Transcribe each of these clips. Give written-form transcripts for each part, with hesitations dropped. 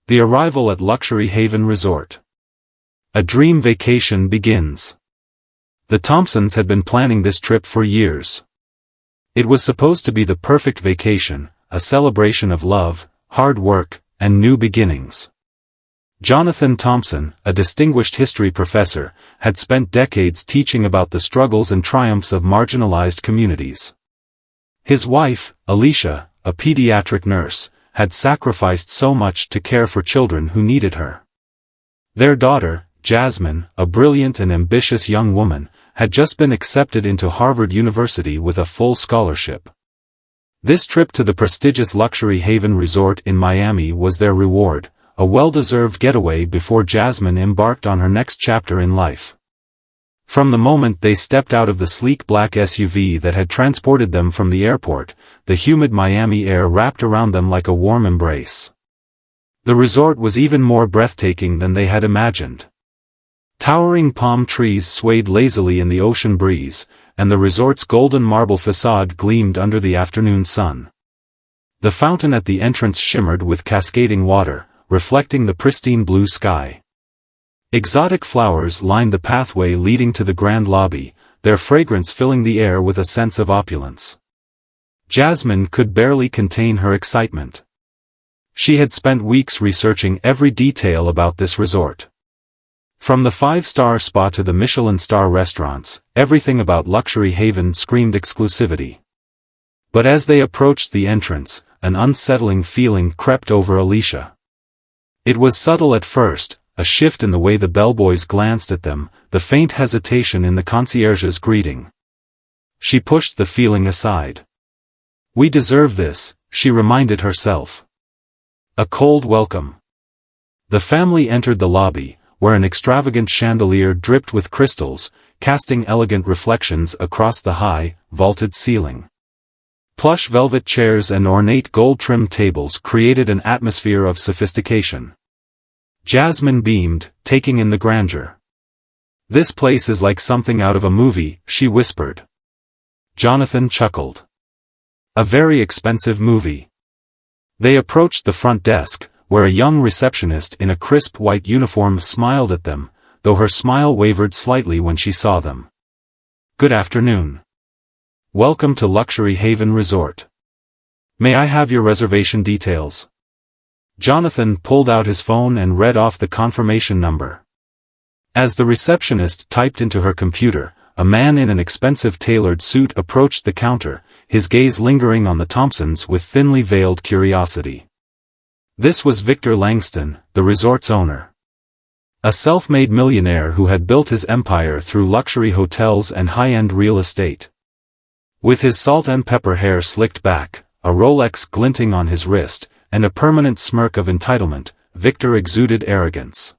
The arrival at Luxury Haven Resort. A dream vacation begins. The Thompsons had been planning this trip for years. It was supposed to be the perfect vacation, a celebration of love, hard work, and new beginnings. Jonathan Thompson, a distinguished history professor, had spent decades teaching about the struggles and triumphs of marginalized communities. His wife, Alicia, a pediatric nurse, had sacrificed so much to care for children who needed her. Their daughter, Jasmine, a brilliant and ambitious young woman, had just been accepted into Harvard University with a full scholarship. This trip to the prestigious Luxury Haven Resort in Miami was their reward, a well-deserved getaway before Jasmine embarked on her next chapter in life. From the moment they stepped out of the sleek black SUV that had transported them from the airport, the humid Miami air wrapped around them like a warm embrace. The resort was even more breathtaking than they had imagined. Towering palm trees swayed lazily in the ocean breeze, and the resort's golden marble facade gleamed under the afternoon sun. The fountain at the entrance shimmered with cascading water, reflecting the pristine blue sky. Exotic flowers lined the pathway leading to the grand lobby, their fragrance filling the air with a sense of opulence. Jasmine could barely contain her excitement. She had spent weeks researching every detail about this resort. From the 5-star spa to the Michelin-star restaurants, everything about Luxury Haven screamed exclusivity. But as they approached the entrance, an unsettling feeling crept over Alicia. It was subtle at first, a shift in the way the bellboys glanced at them, the faint hesitation in the concierge's greeting. She pushed the feeling aside. "We deserve this," she reminded herself. A cold welcome. The family entered the lobby, where an extravagant chandelier dripped with crystals, casting elegant reflections across the high, vaulted ceiling. Plush velvet chairs and ornate gold-trimmed tables created an atmosphere of sophistication. Jasmine beamed, taking in the grandeur. "This place is like something out of a movie," she whispered. Jonathan chuckled. "A very expensive movie." They approached the front desk, where a young receptionist in a crisp white uniform smiled at them, though her smile wavered slightly when she saw them. "Good afternoon. Welcome to Luxury Haven Resort. May I have your reservation details?" Jonathan pulled out his phone and read off the confirmation number. As the receptionist typed into her computer, a man in an expensive tailored suit approached the counter, his gaze lingering on the Thompsons with thinly veiled curiosity. This was Victor Langston, the resort's owner. A self-made millionaire who had built his empire through luxury hotels and high-end real estate. With his salt and pepper hair slicked back, a Rolex glinting on his wrist, and a permanent smirk of entitlement, Victor exuded arrogance.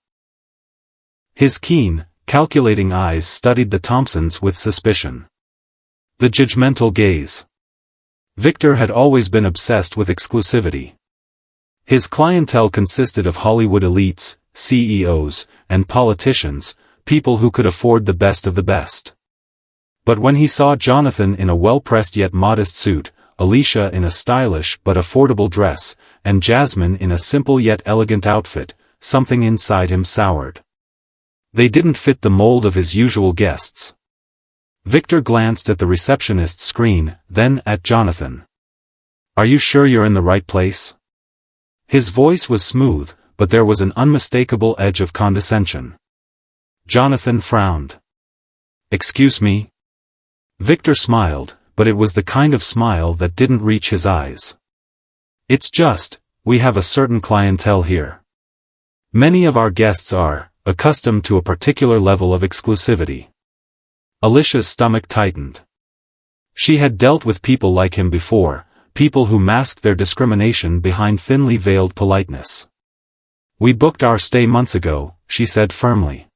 His keen, calculating eyes studied the Thompsons with suspicion. The judgmental gaze. Victor had always been obsessed with exclusivity. His clientele consisted of Hollywood elites, CEOs, and politicians, people who could afford the best of the best. But when he saw Jonathan in a well-pressed yet modest suit, Alicia in a stylish but affordable dress, and Jasmine in a simple yet elegant outfit, something inside him soured. They didn't fit the mold of his usual guests. Victor glanced at the receptionist's screen, then at Jonathan. "Are you sure you're in the right place?" His voice was smooth, but there was an unmistakable edge of condescension. Jonathan frowned. "Excuse me?" Victor smiled, but it was the kind of smile that didn't reach his eyes. "It's just, we have a certain clientele here. Many of our guests are accustomed to a particular level of exclusivity." Alicia's stomach tightened. She had dealt with people like him before, people who masked their discrimination behind thinly veiled politeness. "We booked our stay months ago," she said firmly.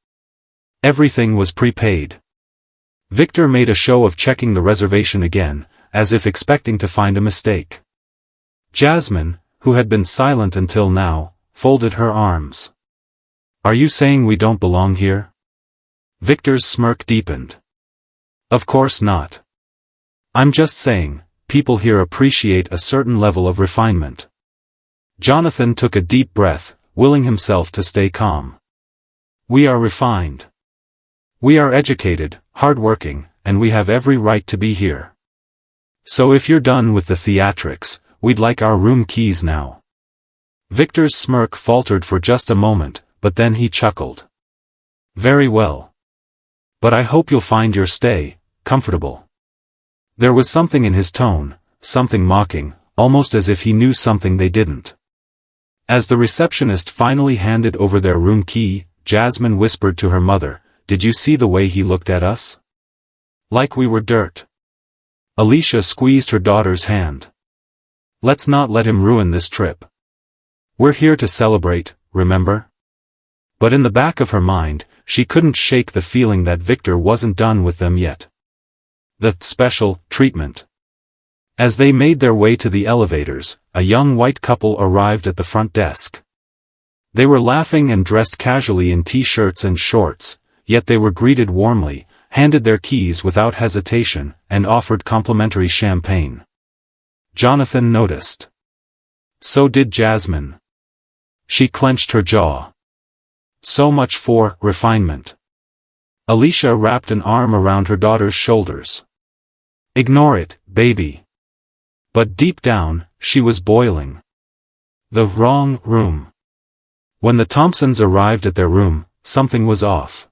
"Everything was prepaid." Victor made a show of checking the reservation again, as if expecting to find a mistake. Jasmine, who had been silent until now, folded her arms. "Are you saying we don't belong here?" Victor's smirk deepened. "Of course not. I'm just saying, people here appreciate a certain level of refinement." Jonathan took a deep breath, willing himself to stay calm. We are refined. We are educated, hardworking, and we have every right to be here. So if you're done with the theatrics, we'd like our room keys now. Victor's smirk faltered for just a moment, but then he chuckled. Very well. But I hope you'll find your stay comfortable. There was something in his tone, something mocking, almost as if he knew something they didn't. As the receptionist finally handed over their room key, Jasmine whispered to her mother, "Did you see the way he looked at us? Like we were dirt." Alicia squeezed her daughter's hand. "Let's not let him ruin this trip. We're here to celebrate, remember?" But in the back of her mind, she couldn't shake the feeling that Victor wasn't done with them yet. The special treatment. As they made their way to the elevators, a young white couple arrived at the front desk. They were laughing and dressed casually in t-shirts and shorts, yet they were greeted warmly, handed their keys without hesitation, and offered complimentary champagne. Jonathan noticed. So did Jasmine. She clenched her jaw. So much for refinement. Alicia wrapped an arm around her daughter's shoulders. Ignore it, baby. But deep down, she was boiling. The wrong room. When the Thompsons arrived at their room, something was off.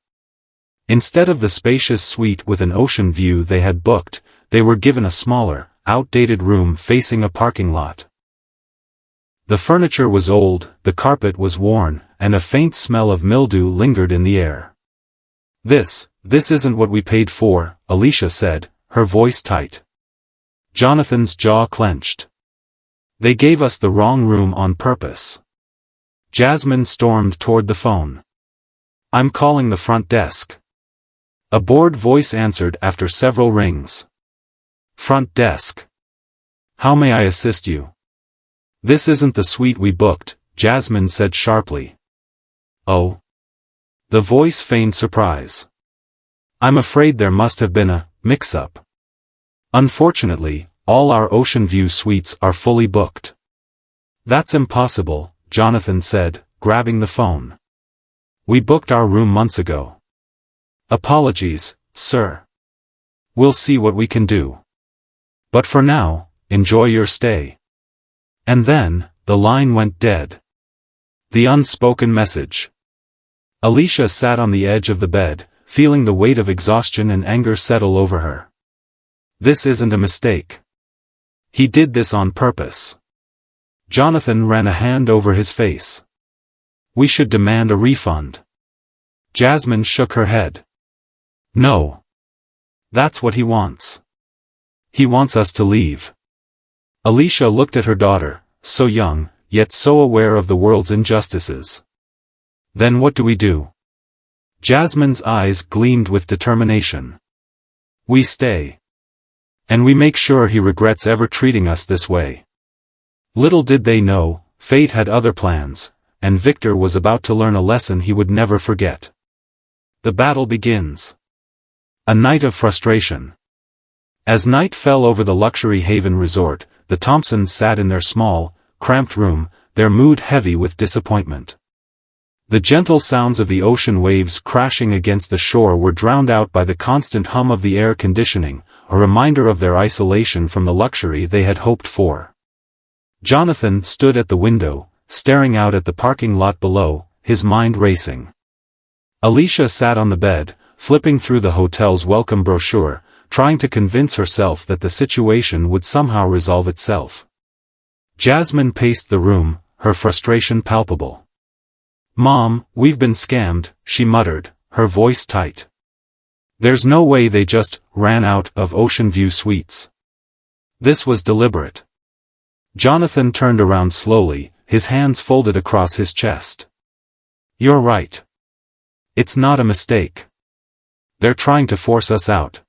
Instead of the spacious suite with an ocean view they had booked, they were given a smaller, outdated room facing a parking lot. The furniture was old, the carpet was worn, and a faint smell of mildew lingered in the air. This isn't what we paid for," Alicia said, her voice tight. Jonathan's jaw clenched. "They gave us the wrong room on purpose." Jasmine stormed toward the phone. "I'm calling the front desk." A bored voice answered after several rings. "Front desk. How may I assist you?" "This isn't the suite we booked," Jasmine said sharply. "Oh?" The voice feigned surprise. "I'm afraid there must have been a mix-up. Unfortunately, all our ocean view suites are fully booked." "That's impossible," Jonathan said, grabbing the phone. "We booked our room months ago." "Apologies, sir. We'll see what we can do. But for now, enjoy your stay." And then, the line went dead. The unspoken message. Alicia sat on the edge of the bed, feeling the weight of exhaustion and anger settle over her. This isn't a mistake. He did this on purpose. Jonathan ran a hand over his face. "We should demand a refund." Jasmine shook her head. "No. That's what he wants. He wants us to leave." Alicia looked at her daughter, so young, yet so aware of the world's injustices. "Then what do we do?" Jasmine's eyes gleamed with determination. "We stay. And we make sure he regrets ever treating us this way." Little did they know, fate had other plans, and Victor was about to learn a lesson he would never forget. The battle begins. A night of frustration. As night fell over the luxury haven resort, the Thompsons sat in their small, cramped room, their mood heavy with disappointment. The gentle sounds of the ocean waves crashing against the shore were drowned out by the constant hum of the air conditioning, a reminder of their isolation from the luxury they had hoped for. Jonathan stood at the window, staring out at the parking lot below, his mind racing. Alicia sat on the bed, flipping through the hotel's welcome brochure, trying to convince herself that the situation would somehow resolve itself. Jasmine paced the room, her frustration palpable. "Mom, we've been scammed," she muttered, her voice tight. "There's no way they just ran out of Ocean View Suites. This was deliberate." Jonathan turned around slowly, his hands folded across his chest. "You're right. It's not a mistake. They're trying to force us out.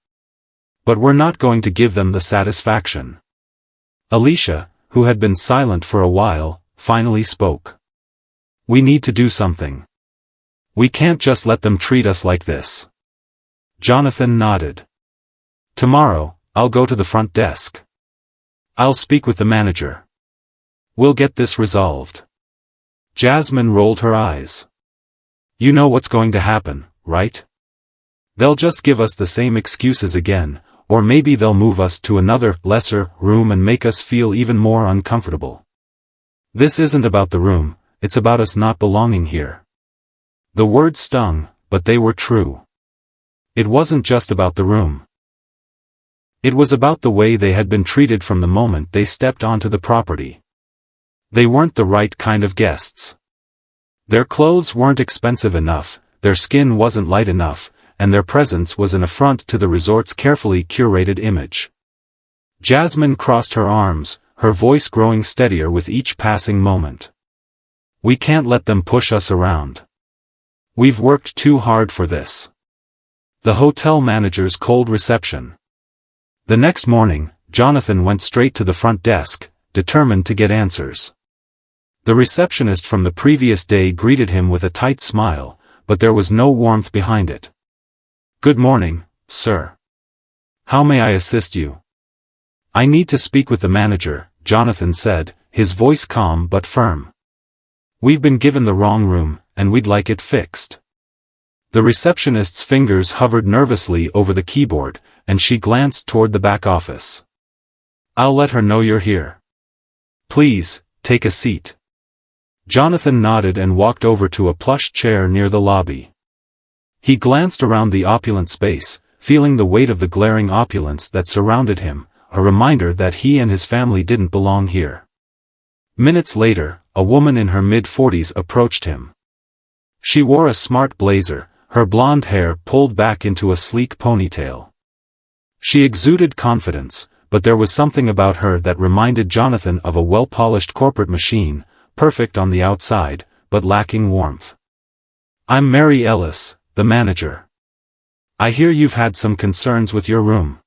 But we're not going to give them the satisfaction." Alicia, who had been silent for a while, finally spoke. "We need to do something. We can't just let them treat us like this." Jonathan nodded. "Tomorrow, I'll go to the front desk. I'll speak with the manager. We'll get this resolved." Jasmine rolled her eyes. You know what's going to happen, right? They'll just give us the same excuses again, or maybe they'll move us to another, lesser, room and make us feel even more uncomfortable. This isn't about the room, it's about us not belonging here. The words stung, but they were true. It wasn't just about the room. It was about the way they had been treated from the moment they stepped onto the property. They weren't the right kind of guests. Their clothes weren't expensive enough, their skin wasn't light enough, and their presence was an affront to the resort's carefully curated image. Jasmine crossed her arms, her voice growing steadier with each passing moment. We can't let them push us around. We've worked too hard for this. The hotel manager's cold reception. The next morning, Jonathan went straight to the front desk, determined to get answers. The receptionist from the previous day greeted him with a tight smile, but there was no warmth behind it. Good morning, sir. How may I assist you? I need to speak with the manager, Jonathan said, his voice calm but firm. We've been given the wrong room, and we'd like it fixed. The receptionist's fingers hovered nervously over the keyboard, and she glanced toward the back office. I'll let her know you're here. Please, take a seat. Jonathan nodded and walked over to a plush chair near the lobby. He glanced around the opulent space, feeling the weight of the glaring opulence that surrounded him, a reminder that he and his family didn't belong here. Minutes later, a woman in her mid-40s approached him. She wore a smart blazer, her blonde hair pulled back into a sleek ponytail. She exuded confidence, but there was something about her that reminded Jonathan of a well-polished corporate machine, perfect on the outside, but lacking warmth. I'm Mary Ellis, the manager. I hear you've had some concerns with your room.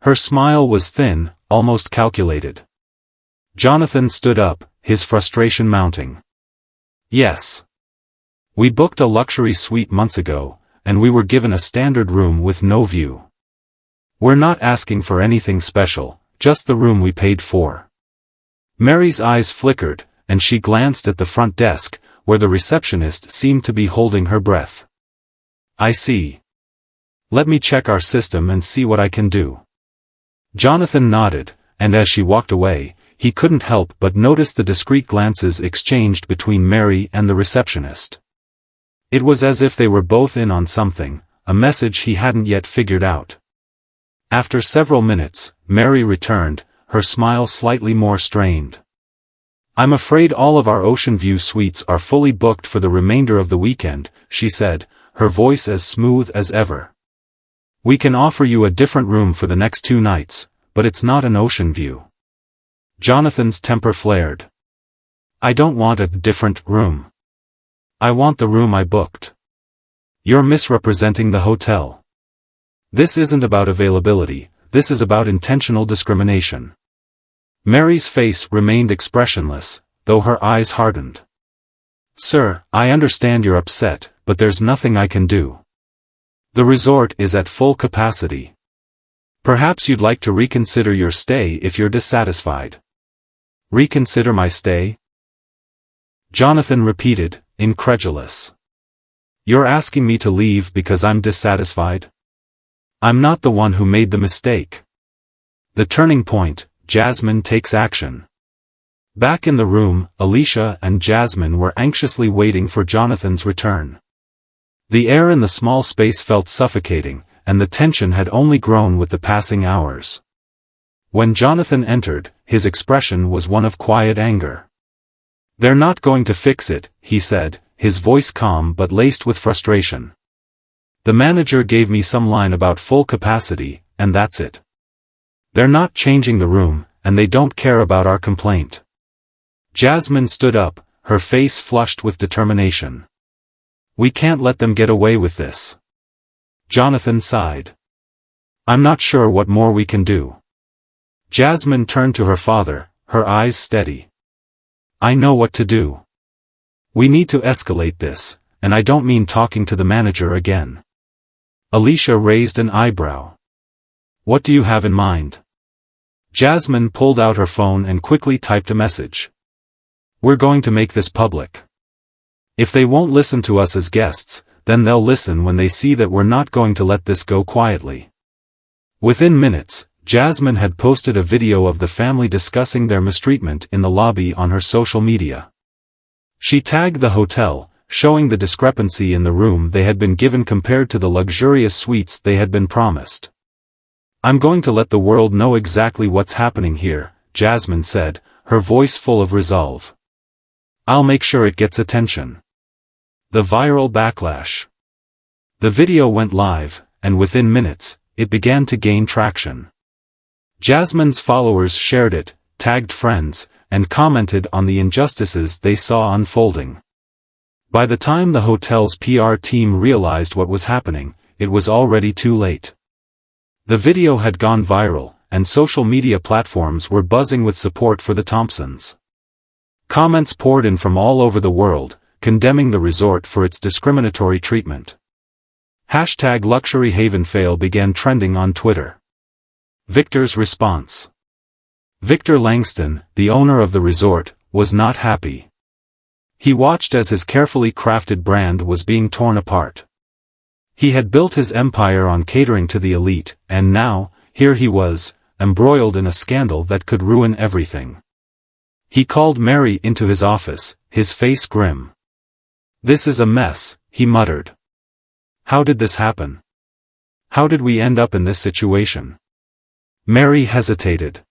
Her smile was thin, almost calculated. Jonathan stood up, his frustration mounting. Yes. We booked a luxury suite months ago, and we were given a standard room with no view. We're not asking for anything special, just the room we paid for. Mary's eyes flickered, and she glanced at the front desk, where the receptionist seemed to be holding her breath. I see. Let me check our system and see what I can do. Jonathan nodded, and as she walked away, he couldn't help but notice the discreet glances exchanged between Mary and the receptionist. It was as if they were both in on something, a message he hadn't yet figured out. After several minutes, Mary returned, her smile slightly more strained. I'm afraid all of our Ocean View suites are fully booked for the remainder of the weekend, she said, her voice as smooth as ever. We can offer you a different room for the next 2 nights, but it's not an ocean view. Jonathan's temper flared. I don't want a different room. I want the room I booked. You're misrepresenting the hotel. This isn't about availability, this is about intentional discrimination. Mary's face remained expressionless, though her eyes hardened. Sir, I understand you're upset, but there's nothing I can do. The resort is at full capacity. Perhaps you'd like to reconsider your stay if you're dissatisfied. Reconsider my stay? Jonathan repeated, incredulous. You're asking me to leave because I'm dissatisfied? I'm not the one who made the mistake. The turning point, Jasmine takes action. Back in the room, Alicia and Jasmine were anxiously waiting for Jonathan's return. The air in the small space felt suffocating, and the tension had only grown with the passing hours. When Jonathan entered, his expression was one of quiet anger. They're not going to fix it, he said, his voice calm but laced with frustration. The manager gave me some line about full capacity, and that's it. They're not changing the room, and they don't care about our complaint. Jasmine stood up, her face flushed with determination. We can't let them get away with this. Jonathan sighed. I'm not sure what more we can do. Jasmine turned to her father, her eyes steady. I know what to do. We need to escalate this, and I don't mean talking to the manager again. Alicia raised an eyebrow. What do you have in mind? Jasmine pulled out her phone and quickly typed a message. We're going to make this public. If they won't listen to us as guests, then they'll listen when they see that we're not going to let this go quietly." Within minutes, Jasmine had posted a video of the family discussing their mistreatment in the lobby on her social media. She tagged the hotel, showing the discrepancy in the room they had been given compared to the luxurious suites they had been promised. "I'm going to let the world know exactly what's happening here," Jasmine said, her voice full of resolve. "I'll make sure it gets attention." The viral backlash. The video went live, and within minutes, it began to gain traction. Jasmine's followers shared it, tagged friends, and commented on the injustices they saw unfolding. By the time the hotel's PR team realized what was happening, it was already too late. The video had gone viral, and social media platforms were buzzing with support for the Thompsons. Comments poured in from all over the world, condemning the resort for its discriminatory treatment. #LuxuryHavenFail began trending on Twitter. Victor's response. Victor Langston, the owner of the resort, was not happy. He watched as his carefully crafted brand was being torn apart. He had built his empire on catering to the elite, and now, here he was, embroiled in a scandal that could ruin everything. He called Mary into his office, his face grim. "This is a mess," he muttered. "How did this happen? How did we end up in this situation?" Mary hesitated.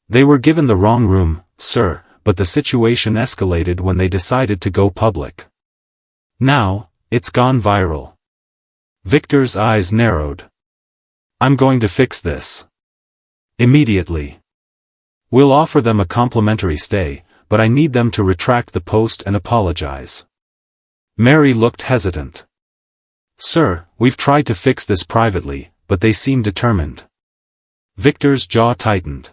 "They were given the wrong room, sir, but the situation escalated when they decided to go public. Now, it's gone viral." Victor's eyes narrowed. "I'm going to fix this. Immediately. We'll offer them a complimentary stay, but I need them to retract the post and apologize." Mary looked hesitant. "Sir, we've tried to fix this privately, but they seem determined." Victor's jaw tightened.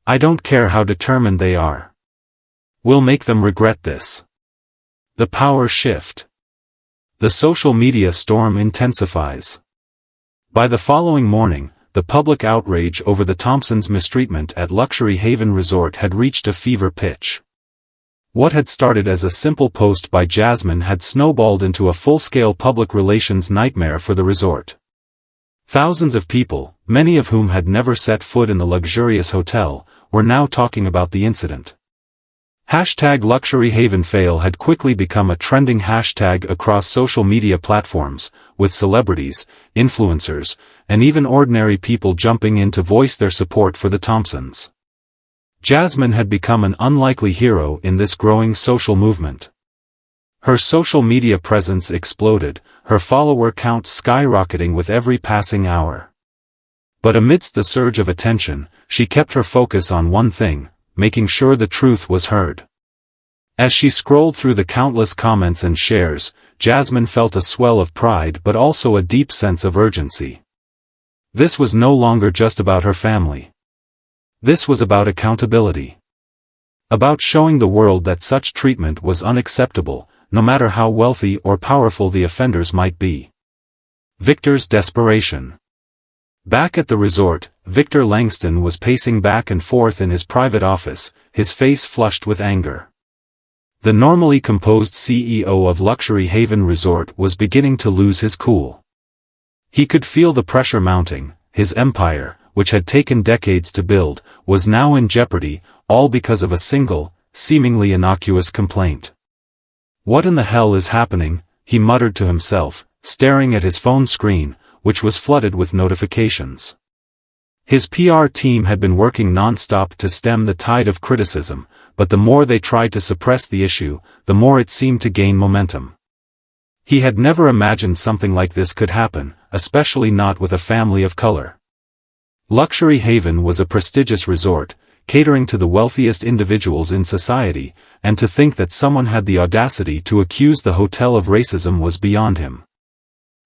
"I don't care how determined they are. We'll make them regret this." The power shift. The social media storm intensifies. By the following morning, the public outrage over the Thompsons' mistreatment at Luxury Haven Resort had reached a fever pitch. What had started as a simple post by Jasmine had snowballed into a full-scale public relations nightmare for the resort. Thousands of people, many of whom had never set foot in the luxurious hotel, were now talking about the incident. #LuxuryHavenFail had quickly become a trending hashtag across social media platforms, with celebrities, influencers, and even ordinary people jumping in to voice their support for the Thompsons. Jasmine had become an unlikely hero in this growing social movement. Her social media presence exploded, her follower count skyrocketing with every passing hour. But amidst the surge of attention, she kept her focus on one thing: making sure the truth was heard. As she scrolled through the countless comments and shares, Jasmine felt a swell of pride but also a deep sense of urgency. This was no longer just about her family. This was about accountability. About showing the world that such treatment was unacceptable, no matter how wealthy or powerful the offenders might be. Victor's desperation. Back at the resort, Victor Langston was pacing back and forth in his private office, his face flushed with anger. The normally composed CEO of Luxury Haven Resort was beginning to lose his cool. He could feel the pressure mounting. His empire, which had taken decades to build, was now in jeopardy, all because of a single, seemingly innocuous complaint. "What in the hell is happening?" he muttered to himself, staring at his phone screen, which was flooded with notifications. His PR team had been working non-stop to stem the tide of criticism, but the more they tried to suppress the issue, the more it seemed to gain momentum. He had never imagined something like this could happen, especially not with a family of color. Luxury Haven was a prestigious resort, catering to the wealthiest individuals in society, and to think that someone had the audacity to accuse the hotel of racism was beyond him.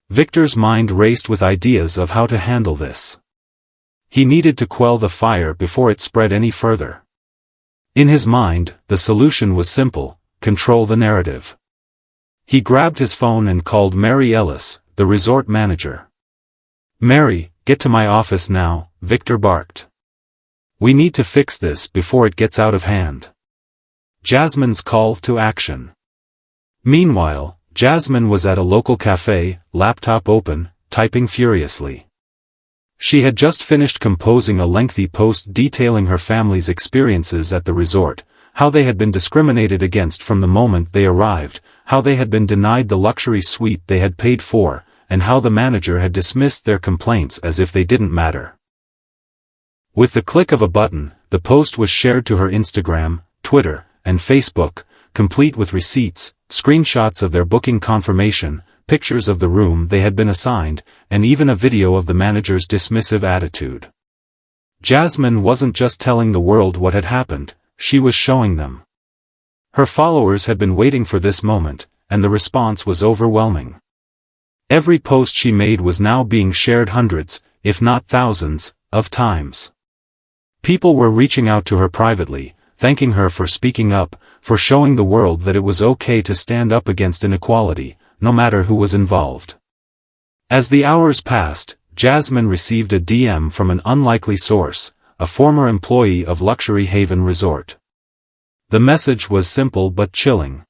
Victor's mind raced with ideas of how to handle this. He needed to quell the fire before it spread any further. In his mind, the solution was simple: control the narrative. He grabbed his phone and called Mary Ellis, the resort manager. "Mary, get to my office now," Victor barked. "We need to fix this before it gets out of hand." Jasmine's call to action. Meanwhile, Jasmine was at a local cafe, laptop open, typing furiously. She had just finished composing a lengthy post detailing her family's experiences at the resort, how they had been discriminated against from the moment they arrived, how they had been denied the luxury suite they had paid for, and how the manager had dismissed their complaints as if they didn't matter. With the click of a button, the post was shared to her Instagram, Twitter, and Facebook, complete with receipts, screenshots of their booking confirmation, pictures of the room they had been assigned, and even a video of the manager's dismissive attitude. Jasmine wasn't just telling the world what had happened, she was showing them. Her followers had been waiting for this moment, and the response was overwhelming. Every post she made was now being shared hundreds, if not thousands, of times. People were reaching out to her privately, thanking her for speaking up, for showing the world that it was okay to stand up against inequality, no matter who was involved. As the hours passed, Jasmine received a DM from an unlikely source, a former employee of Luxury Haven Resort. The message was simple but chilling.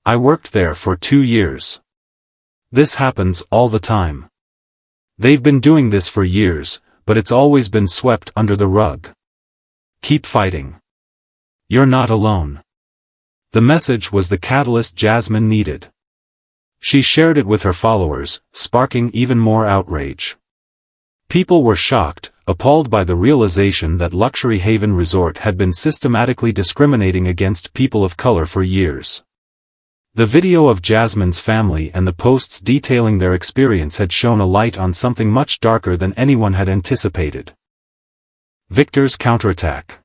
"I worked there for 2 years. This happens all the time. They've been doing this for years, but it's always been swept under the rug. Keep fighting. You're not alone." The message was the catalyst Jasmine needed. She shared it with her followers, sparking even more outrage. People were shocked, appalled by the realization that Luxury Haven Resort had been systematically discriminating against people of color for years. The video of Jasmine's family and the posts detailing their experience had shone a light on something much darker than anyone had anticipated. Victor's counterattack.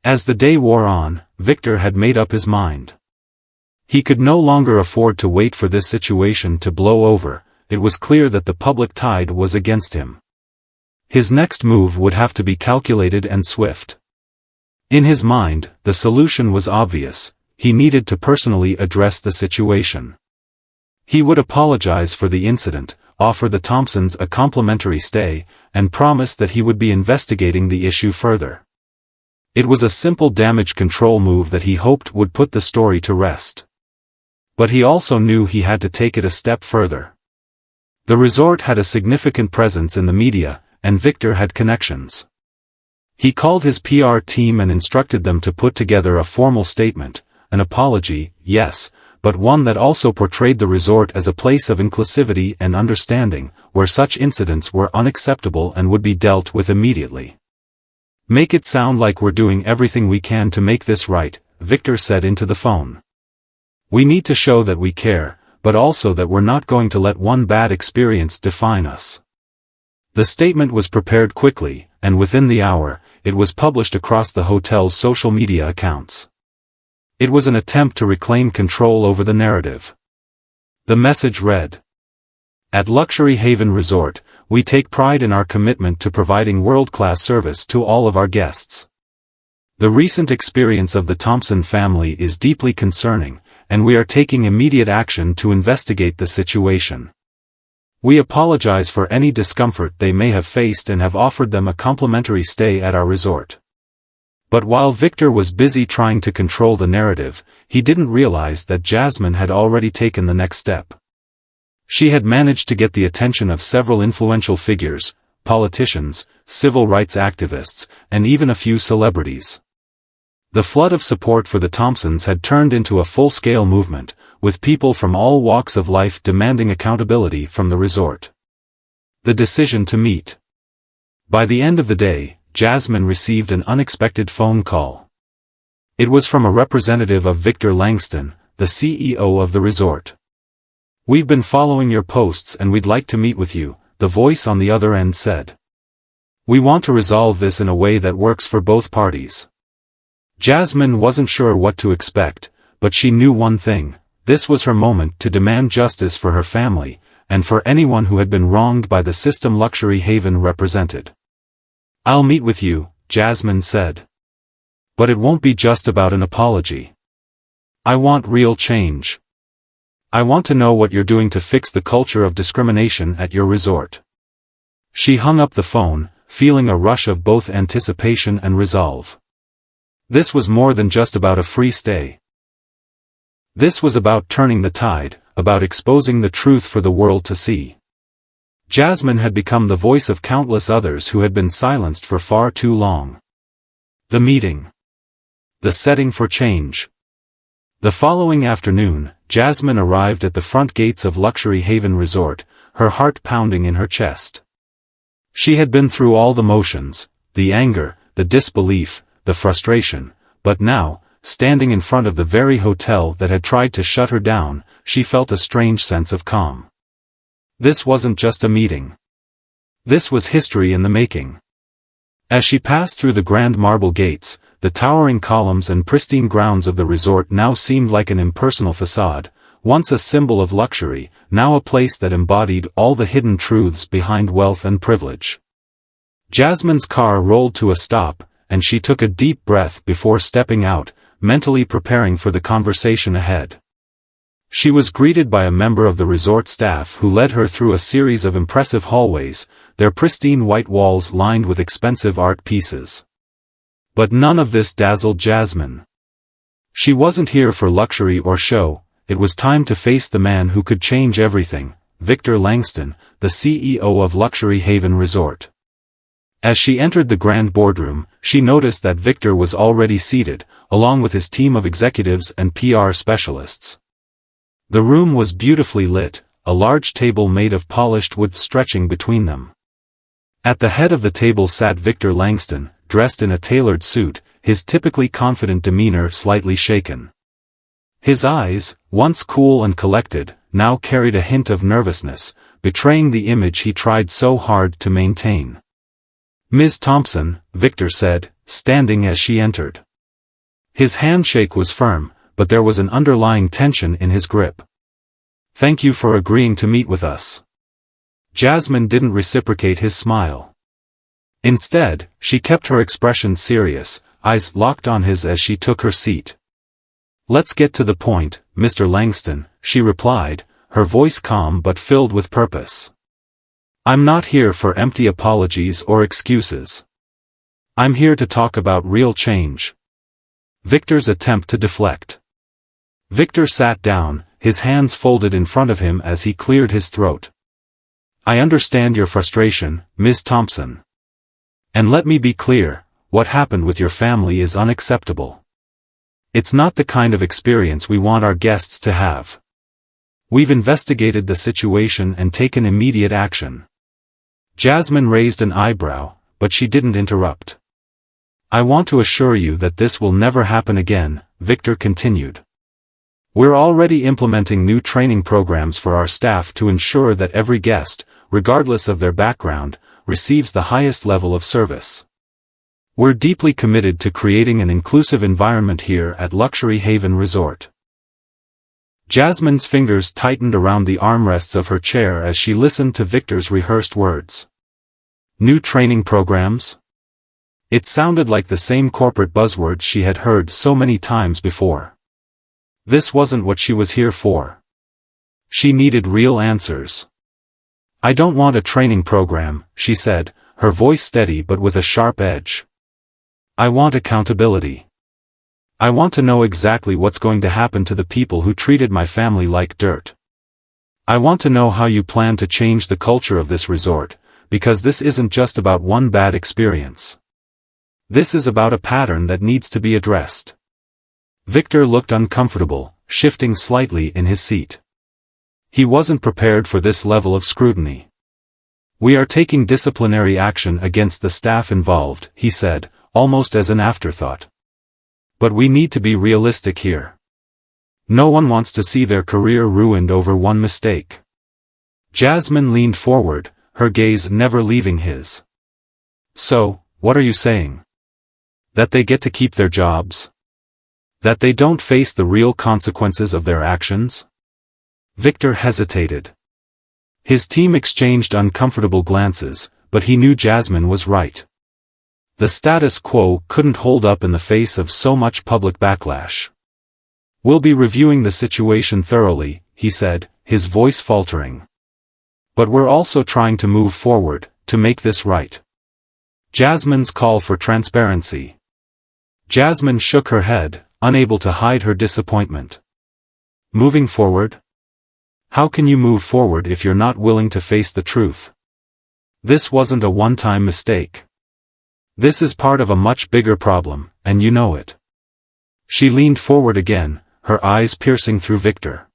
As the day wore on, Victor had made up his mind. He could no longer afford to wait for this situation to blow over. It was clear that the public tide was against him. His next move would have to be calculated and swift. In his mind, the solution was obvious: he needed to personally address the situation. He would apologize for the incident, offer the Thompsons a complimentary stay, and promise that he would be investigating the issue further. It was a simple damage control move that he hoped would put the story to rest. But he also knew he had to take it a step further. The resort had a significant presence in the media, and Victor had connections. He called his PR team and instructed them to put together a formal statement, an apology, yes, but one that also portrayed the resort as a place of inclusivity and understanding, where such incidents were unacceptable and would be dealt with immediately. "Make it sound like we're doing everything we can to make this right," Victor said into the phone. "We need to show that we care, but also that we're not going to let one bad experience define us." The statement was prepared quickly, and within the hour, it was published across the hotel's social media accounts. It was an attempt to reclaim control over the narrative. The message read, "At Luxury Haven Resort, we take pride in our commitment to providing world-class service to all of our guests. The recent experience of the Thompson family is deeply concerning, and we are taking immediate action to investigate the situation. We apologize for any discomfort they may have faced and have offered them a complimentary stay at our resort." But while Victor was busy trying to control the narrative, he didn't realize that Jasmine had already taken the next step. She had managed to get the attention of several influential figures, politicians, civil rights activists, and even a few celebrities. The flood of support for the Thompsons had turned into a full-scale movement, with people from all walks of life demanding accountability from the resort. The decision to meet. By the end of the day, Jasmine received an unexpected phone call. It was from a representative of Victor Langston, the CEO of the resort. "We've been following your posts and we'd like to meet with you," the voice on the other end said. "We want to resolve this in a way that works for both parties." Jasmine wasn't sure what to expect, but she knew one thing: this was her moment to demand justice for her family, and for anyone who had been wronged by the system Luxury Haven represented. "I'll meet with you," Jasmine said. "But it won't be just about an apology. I want real change. I want to know what you're doing to fix the culture of discrimination at your resort." She hung up the phone, feeling a rush of both anticipation and resolve. This was more than just about a free stay. This was about turning the tide, about exposing the truth for the world to see. Jasmine had become the voice of countless others who had been silenced for far too long. The meeting. The setting for change. The following afternoon, Jasmine arrived at the front gates of Luxury Haven Resort, her heart pounding in her chest. She had been through all the motions, the anger, the disbelief, the frustration, but now, standing in front of the very hotel that had tried to shut her down, she felt a strange sense of calm. This wasn't just a meeting. This was history in the making. As she passed through the grand marble gates, the towering columns and pristine grounds of the resort now seemed like an impersonal facade, once a symbol of luxury, now a place that embodied all the hidden truths behind wealth and privilege. Jasmine's car rolled to a stop, and she took a deep breath before stepping out, mentally preparing for the conversation ahead. She was greeted by a member of the resort staff who led her through a series of impressive hallways, their pristine white walls lined with expensive art pieces. But none of this dazzled Jasmine. She wasn't here for luxury or show, it was time to face the man who could change everything, Victor Langston, the CEO of Luxury Haven Resort. As she entered the grand boardroom, she noticed that Victor was already seated, along with his team of executives and PR specialists. The room was beautifully lit, a large table made of polished wood stretching between them. At the head of the table sat Victor Langston, dressed in a tailored suit, his typically confident demeanor slightly shaken. His eyes, once cool and collected, now carried a hint of nervousness, betraying the image he tried so hard to maintain. "Ms. Thompson," Victor said, standing as she entered. His handshake was firm, but there was an underlying tension in his grip. "Thank you for agreeing to meet with us." Jasmine didn't reciprocate his smile. Instead, she kept her expression serious, eyes locked on his as she took her seat. "Let's get to the point, Mr. Langston," she replied, her voice calm but filled with purpose. "I'm not here for empty apologies or excuses. I'm here to talk about real change." Victor's attempt to deflect. Victor sat down, his hands folded in front of him as he cleared his throat. "I understand your frustration, Ms. Thompson. And let me be clear, what happened with your family is unacceptable. It's not the kind of experience we want our guests to have. We've investigated the situation and taken immediate action." Jasmine raised an eyebrow, but she didn't interrupt. "I want to assure you that this will never happen again," Victor continued. "We're already implementing new training programs for our staff to ensure that every guest, regardless of their background, receives the highest level of service. We're deeply committed to creating an inclusive environment here at Luxury Haven Resort." Jasmine's fingers tightened around the armrests of her chair as she listened to Victor's rehearsed words. New training programs? It sounded like the same corporate buzzwords she had heard so many times before. This wasn't what she was here for. She needed real answers. "I don't want a training program," she said, her voice steady but with a sharp edge. "I want accountability. I want to know exactly what's going to happen to the people who treated my family like dirt. I want to know how you plan to change the culture of this resort, because this isn't just about one bad experience. This is about a pattern that needs to be addressed." Victor looked uncomfortable, shifting slightly in his seat. He wasn't prepared for this level of scrutiny. "We are taking disciplinary action against the staff involved," he said, almost as an afterthought. "But we need to be realistic here. No one wants to see their career ruined over one mistake." Jasmine leaned forward, her gaze never leaving his. "So, what are you saying? That they get to keep their jobs? That they don't face the real consequences of their actions?" Victor hesitated. His team exchanged uncomfortable glances, but he knew Jasmine was right. The status quo couldn't hold up in the face of so much public backlash. "We'll be reviewing the situation thoroughly," he said, his voice faltering. "But we're also trying to move forward, to make this right." Jasmine's call for transparency. Jasmine shook her head, unable to hide her disappointment. Moving forward? How can you move forward if you're not willing to face the truth? This wasn't a one-time mistake. This is part of a much bigger problem, and you know it. She leaned forward again, her eyes piercing through Victor.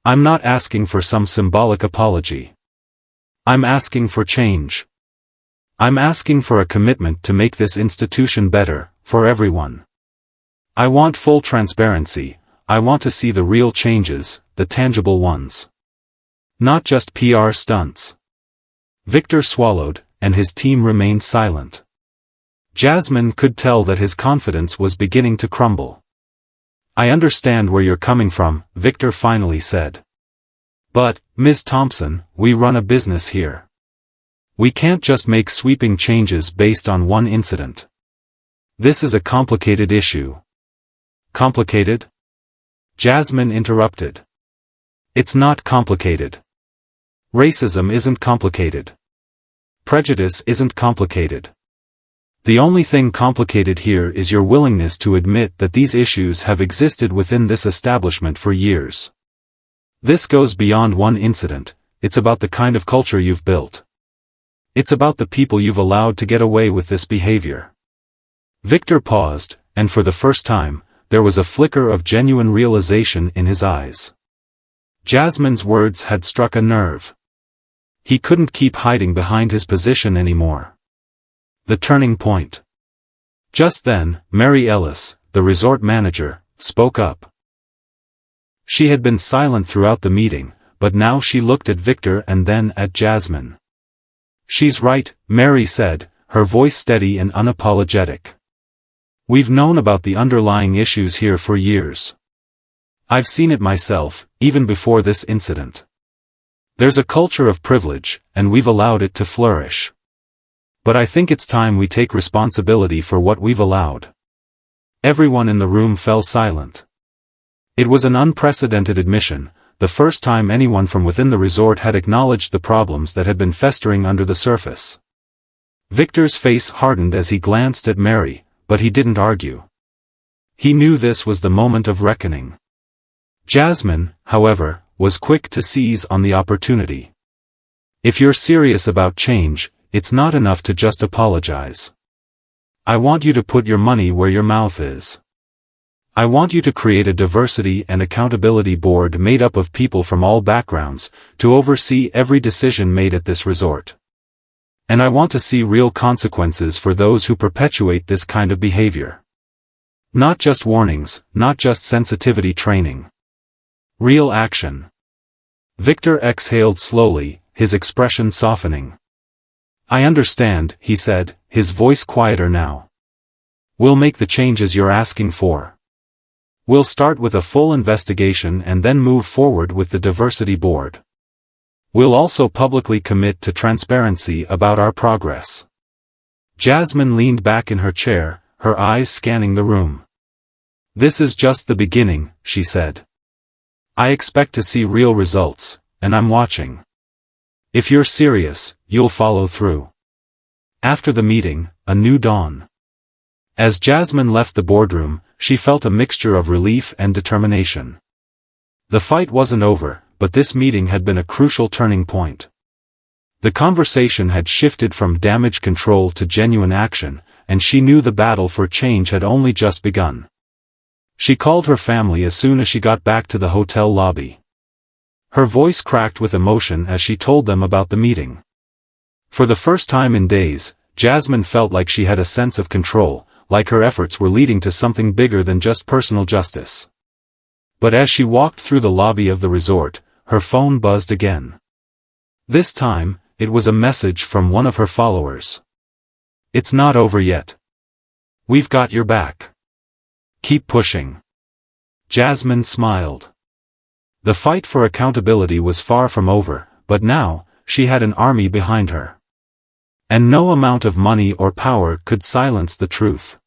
I'm not asking for some symbolic apology. I'm asking for change. I'm asking for a commitment to make this institution better, for everyone. I want full transparency. I want to see the real changes, the tangible ones. Not just PR stunts. Victor swallowed, and his team remained silent. Jasmine could tell that his confidence was beginning to crumble. I understand where you're coming from, Victor finally said. But, Ms. Thompson, we run a business here. We can't just make sweeping changes based on one incident. This is a complicated issue. Complicated? Jasmine interrupted. It's not complicated. Racism isn't complicated. Prejudice isn't complicated. The only thing complicated here is your willingness to admit that these issues have existed within this establishment for years. This goes beyond one incident, it's about the kind of culture you've built. It's about the people you've allowed to get away with this behavior. Victor paused, and for the first time, there was a flicker of genuine realization in his eyes. Jasmine's words had struck a nerve. He couldn't keep hiding behind his position anymore. The turning point. Just then, Mary Ellis, the resort manager, spoke up. She had been silent throughout the meeting, but now she looked at Victor and then at Jasmine. She's right, Mary said, her voice steady and unapologetic. We've known about the underlying issues here for years. I've seen it myself, even before this incident. There's a culture of privilege, and we've allowed it to flourish. But I think it's time we take responsibility for what we've allowed. Everyone in the room fell silent. It was an unprecedented admission, the first time anyone from within the resort had acknowledged the problems that had been festering under the surface. Victor's face hardened as he glanced at Mary, but he didn't argue. He knew this was the moment of reckoning. Jasmine, however, was quick to seize on the opportunity. If you're serious about change, it's not enough to just apologize. I want you to put your money where your mouth is. I want you to create a diversity and accountability board made up of people from all backgrounds, to oversee every decision made at this resort. And I want to see real consequences for those who perpetuate this kind of behavior. Not just warnings, not just sensitivity training. Real action. Victor exhaled slowly, his expression softening. I understand, he said, his voice quieter now. We'll make the changes you're asking for. We'll start with a full investigation and then move forward with the diversity board. We'll also publicly commit to transparency about our progress. Jasmine leaned back in her chair, her eyes scanning the room. This is just the beginning, she said. I expect to see real results, and I'm watching. If you're serious, you'll follow through. After the meeting, a new dawn. As Jasmine left the boardroom, she felt a mixture of relief and determination. The fight wasn't over, but this meeting had been a crucial turning point. The conversation had shifted from damage control to genuine action, and she knew the battle for change had only just begun. She called her family as soon as she got back to the hotel lobby. Her voice cracked with emotion as she told them about the meeting. For the first time in days, Jasmine felt like she had a sense of control, like her efforts were leading to something bigger than just personal justice. But as she walked through the lobby of the resort, her phone buzzed again. This time, it was a message from one of her followers. It's not over yet. We've got your back. Keep pushing. Jasmine smiled. The fight for accountability was far from over, but now, she had an army behind her. And no amount of money or power could silence the truth.